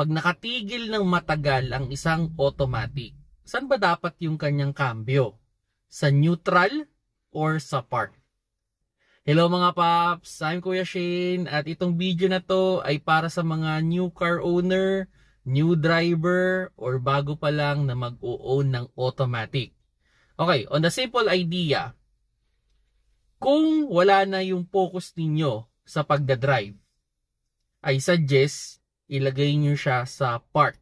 Pag nakatigil ng matagal ang isang automatic, saan ba dapat yung kanyang kambyo? Sa neutral or sa park? Hello mga paps, I'm Kuya Shane at itong video na to ay para sa mga new car owner, new driver, or bago pa lang na mag-o-own ng automatic. Okay, on the simple idea, kung wala na yung focus ninyo sa pagdadrive, I suggest ilagay nyo siya sa park.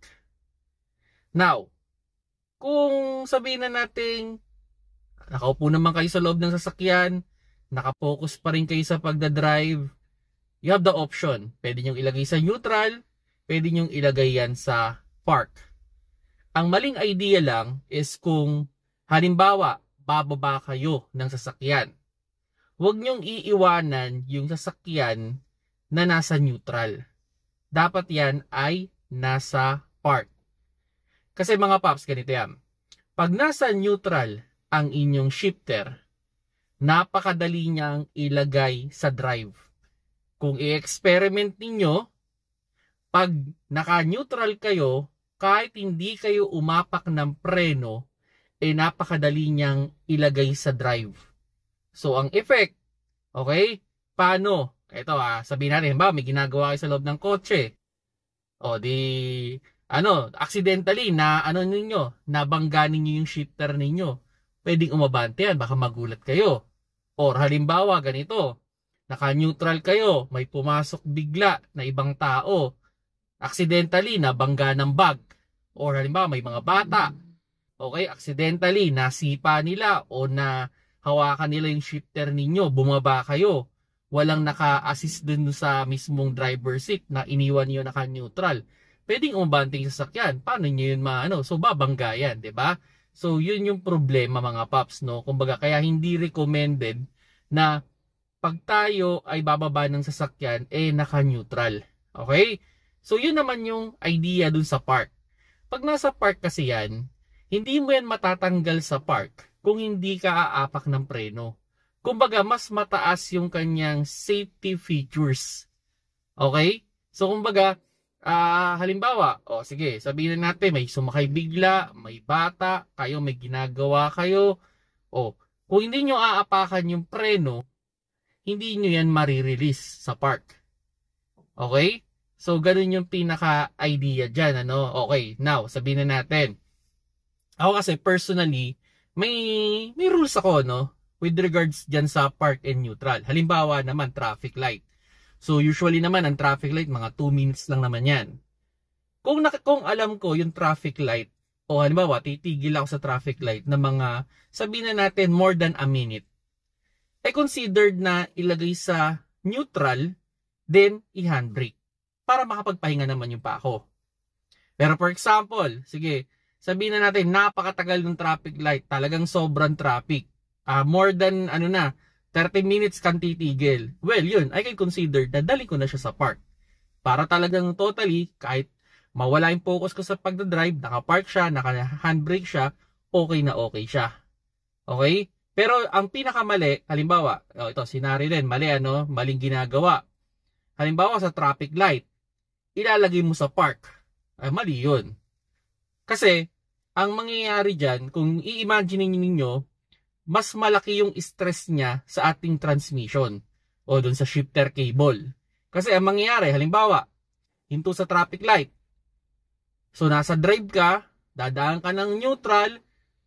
Now, kung sabihin na natin, nakaupo naman kayo sa loob ng sasakyan, nakapokus pa rin kayo sa pagdadrive, you have the option. Pwede nyo ilagay sa neutral, pwede nyo ilagay yan sa park. Ang maling idea lang is kung halimbawa, bababa kayo ng sasakyan. Huwag nyong iiwanan yung sasakyan na nasa neutral. Dapat yan ay nasa park. Kasi mga paps, ganito yan. Pag nasa neutral ang inyong shifter, napakadali niyang ilagay sa drive. Kung i-experiment ninyo, pag naka-neutral kayo, kahit hindi kayo umapak ng preno, napakadali niyang ilagay sa drive. So, ang effect, okay, paano? Ito sabihin natin, ba, may ginagawa kayo sa loob ng kotse. O accidentally na nabangga ninyo yung shifter ninyo. Pwedeng umabante yan, baka magulat kayo. Or halimbawa, ganito, naka-neutral kayo, may pumasok bigla na ibang tao. Accidentally, nabangga ng bag. Or halimbawa, may mga bata. Okay, accidentally, nasipa nila o na hawakan nila yung shifter ninyo, bumaba kayo. Walang naka-assist dun sa mismong driver seat na iniwan niyo naka-neutral. Pwedeng umabanting sasakyan. Paano niyo yun So, babangga yan, di ba? So, yun yung problema mga paps, no? Kumbaga, kaya hindi recommended na pag tayo ay bababa ng sasakyan, naka-neutral. Okay? So, yun naman yung idea dun sa park. Pag nasa park kasi yan, hindi mo yan matatanggal sa park kung hindi ka aapak ng preno. Kumbaga, mas mataas yung kanyang safety features. Okay? So, kumbaga, halimbawa, sige, sabihin natin, may sumakay bigla, may bata, kayo may ginagawa kayo. Kung hindi nyo aapakan yung preno, hindi nyo yan marirelease sa park. Okay? So, ganun yung pinaka-idea dyan, Okay, now, sabihin na natin. Ako kasi, personally, may rules ako, with regards dyan sa park and neutral. Halimbawa naman, traffic light. So, usually naman, ang traffic light, mga 2 minutes lang naman yan. Kung alam ko yung traffic light, o halimbawa, titigil ako sa traffic light na mga, sabihin na natin, more than a minute, considered na ilagay sa neutral, then i-handbrake, para makapagpahinga naman yung pa ako. Pero for example, sige, sabihin na natin, napakatagal ng traffic light, talagang sobrang traffic. More than 30 minutes kang titigil. Well, yun, I can consider na dali ko na siya sa park. Para talagang totally, kahit mawala yung focus ko sa pagdadrive, naka-park siya, naka-handbrake siya, okay na okay siya. Okay? Pero ang pinakamali, halimbawa, ito, sinari din, mali maling ginagawa. Halimbawa sa traffic light, ilalagay mo sa park. Mali yun. Kasi, ang mangyayari dyan, kung i-imagine ninyo, mas malaki yung stress niya sa ating transmission o dun sa shifter cable. Kasi ang mangyayari, halimbawa, hinto sa traffic light. So, nasa drive ka, dadaan ka ng neutral,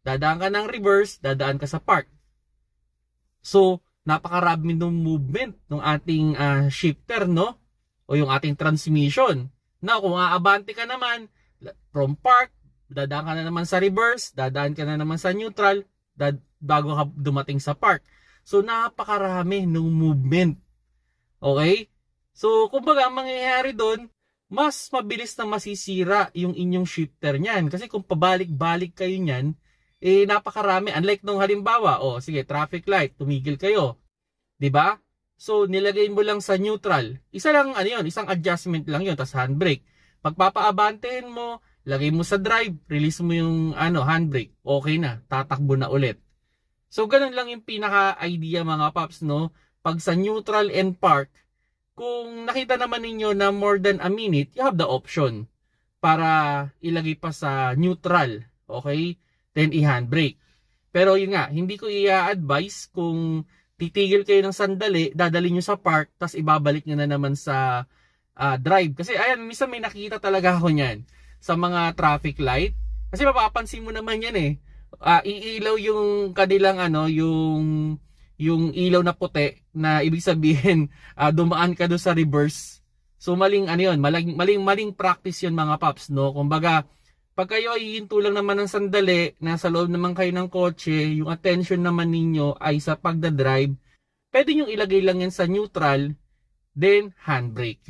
dadaan ka ng reverse, dadaan ka sa park. So, napakarami ng movement ng ating shifter, o yung ating transmission. Now, kung aabante ka naman, from park, dadaan ka na naman sa reverse, dadaan ka na naman sa neutral, bago ka dumating sa park. So, napakarami ng movement. Okay? So, kumbaga, ang mangyayari doon, mas mabilis na masisira yung inyong shifter niyan. Kasi kung pabalik-balik kayo niyan, napakarami. Unlike nung halimbawa, sige, traffic light, tumigil kayo. 'Di ba? So, nilagay mo lang sa neutral. Isa lang, isang adjustment lang yun, tas handbrake. Pagpapaabantehin mo, lagay mo sa drive, release mo yung handbrake, okay na, tatakbo na ulit. So, ganun lang yung pinaka-idea mga paps, Pag sa neutral and park, kung nakita naman ninyo na more than a minute, you have the option. para ilagay pa sa neutral, okay? Then i-handbrake. Pero yun nga, hindi ko i-advise kung titigil kayo ng sandali, dadalhin nyo sa park, tapos ibabalik nyo na naman sa drive. Kasi ayan, minsan may nakikita talaga ako niyan sa mga traffic light. Kasi mapapansin mo naman yan eh. Iilaw yung kanilang yung ilaw na puti na ibig sabihin dumaan ka doon sa reverse. So maling maling practice 'yun mga paps, no? Kumbaga, pag kayo ay hihinto lang naman ng sandali, nasa loob naman kayo ng kotse, yung attention naman ninyo ay sa pagda-drive, pwede nyo ilagay lang yan sa neutral, then handbrake.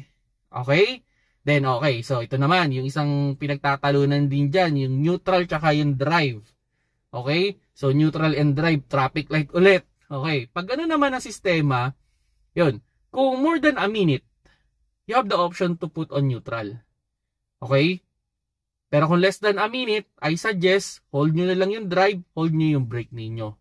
Okay? Then okay, so ito naman, yung isang pinagtatalunan din dyan, yung neutral tsaka yung drive. Okay? So neutral and drive, traffic light ulit. Okay, pag ano naman ang sistema, yun, kung more than a minute, you have the option to put on neutral. Okay? Pero kung less than a minute, I suggest, hold nyo na lang yung drive, hold nyo yung brake ninyo.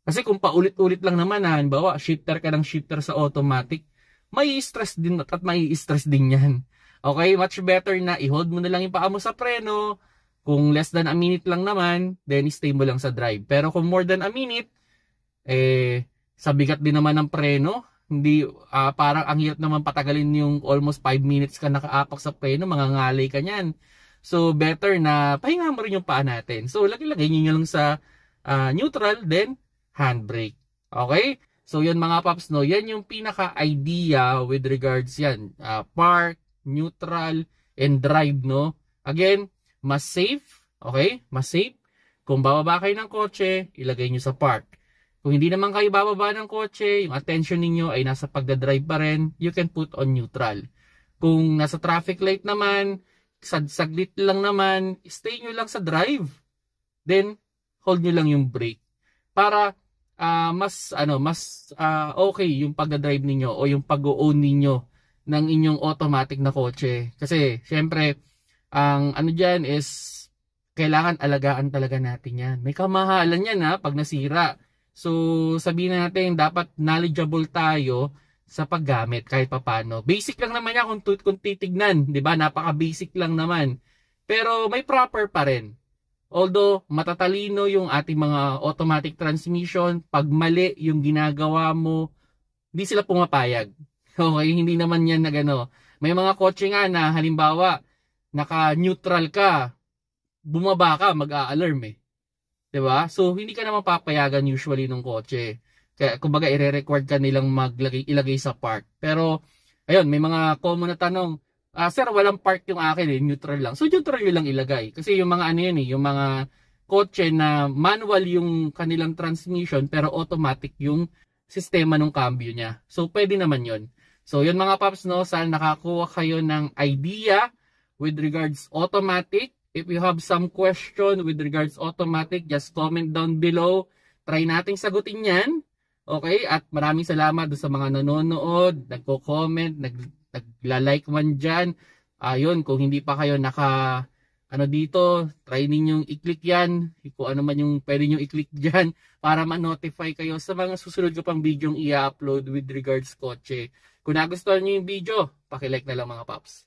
Kasi kung paulit-ulit lang naman, halimbawa, shifter ka ng shifter sa automatic, may stress din at may stress din yan. Okay, much better na i-hold mo na lang yung paa mo sa preno. Kung less than a minute lang naman, then stay mo lang sa drive. Pero kung more than a minute, sa bigat din naman ng preno, hindi, parang ang hirap naman patagalin yung almost 5 minutes ka nakaapak sa preno, mangangalay ka niyan. So, better na pahinga mo rin yung paa natin. So, lagay nyo lang sa neutral, then handbrake. Okay? So, yun mga paps, no? Yan yung pinaka-idea with regards yan. Park, neutral, and drive, no? Again, mas safe. Okay? Mas safe. Kung bababa kayo ng kotse, ilagay nyo sa park. Kung hindi naman kayo bababa ng kotse, yung attention ninyo ay nasa pagdadrive pa rin, you can put on neutral. Kung nasa traffic light naman, saglit lang naman, stay nyo lang sa drive. Then, hold nyo lang yung brake. Para mas okay yung pagdadrive ninyo o yung pag-o-own ninyo ng inyong automatic na kotse. Kasi, syempre, ang dyan is, kailangan alagaan talaga natin yan. May kamahalan yan pag nasira. So, sabihin natin, dapat knowledgeable tayo sa paggamit kahit papano. Basic lang naman yan kung titignan, 'di ba? Napaka-basic lang naman. Pero may proper pa rin. Although matatalino yung ating mga automatic transmission, pag mali yung ginagawa mo, hindi sila pumapayag. Okay, hindi naman yan na gano. May mga kotse nga na halimbawa naka-neutral ka, bumaba ka, mag-a-alarm 'Di ba? So hindi ka naman papayagan usually ng kotse. Kaya kumbaga i-record ka nilang ilagay sa park. Pero ayun, may mga common na tanong, sir, walang park yung akin neutral lang. So neutral yun lang ilagay. Kasi yung mga yung mga kotse na manual yung kanilang transmission pero automatic yung sistema ng cambio niya. So pwede naman yun. So yun mga paps, no, sana nakakuha kayo ng idea with regards automatic. If you have some question with regards automatic, just comment down below. Try nating sagutin yan. Okay, at maraming salamat sa mga nanonood, nagko-comment, nagla-like man dyan. Ayun, kung hindi pa kayo dito, try ninyong i-click yan. Kung ano man yung pwede nyo i-click dyan para ma-notify kayo sa mga susunod ko pang video i-upload with regards kotse. Kung nagustuhan nyo yung video, paki-like na lang mga paps.